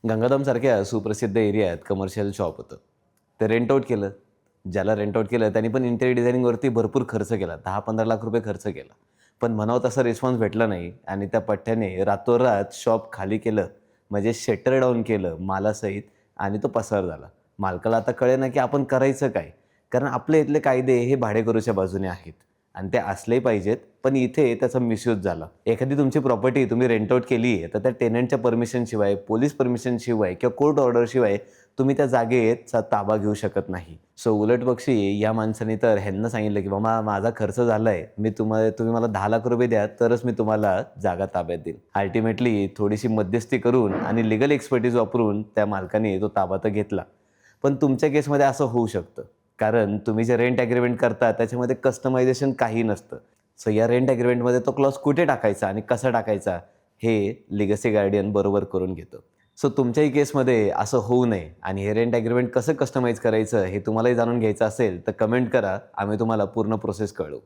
गंगाधामसारख्या सुप्रसिद्ध एरियात commercial shop होतं. ते रेंट आउट केलं. ज्याला रेंट आउट केलं त्यांनी पण इंटेरियर डिझायनिंगवरती भरपूर खर्च केला. 10-15 लाख रुपये खर्च केला. पण म्हणावं तसा रिस्पॉन्स भेटला नाही आणि त्या पठ्ठ्याने रातोरात शॉप खाली केलं. म्हणजे शटर डाउन केलं मालासहित आणि तो पसार झाला. मालकाला आता कळेना की आपण करायचं काय? कारण आपल्या इथले कायदे हे भाडेकरूच्या बाजूने आहेत. आणि ते असले पाहिजेत, पण इथे त्याचा मिसयूज झाला. एखादी तुमची प्रॉपर्टी तुम्ही रेंट आउट केली आहे, तर त्या टेनंटच्या परमिशनशिवाय, पोलीस परमिशनशिवाय किंवा कोर्ट ऑर्डरशिवाय तुम्ही त्या जागेचा ताबा घेऊ शकत नाही. सो उलटपक्षी या माणसाने तर ह्यांना सांगितलं, की "बाबा माझा खर्च झालाय. तुम्ही मला 10 लाख रुपये द्या, तरच मी तुम्हाला जागा ताब्यात देईन." अल्टिमेटली थोडीशी मध्यस्थी करून आणि लीगल एक्सपर्टीज वापरून त्या मालकाने तो ताबा तर घेतला. पण तुमच्या केसमध्ये असं होऊ शकतं. कारण तुम्ही जे रेंट ॲग्रीमेंट करता त्याच्यामध्ये कस्टमायझेशन काही नसतं. सो या रेंट ॲग्रीमेंटमध्ये तो क्लॉज कुठे टाकायचा आणि कसा टाकायचा हे लिगसी गार्डियन बरोबर करून घेतो. सो तुमच्याही केसमध्ये असं होऊ नये आणि हे रेंट ॲग्रीमेंट कसं कस्टमाइज करायचं हे तुम्हालाही जाणून घ्यायचं असेल तर कमेंट करा. आम्ही तुम्हाला पूर्ण प्रोसेस कळवू.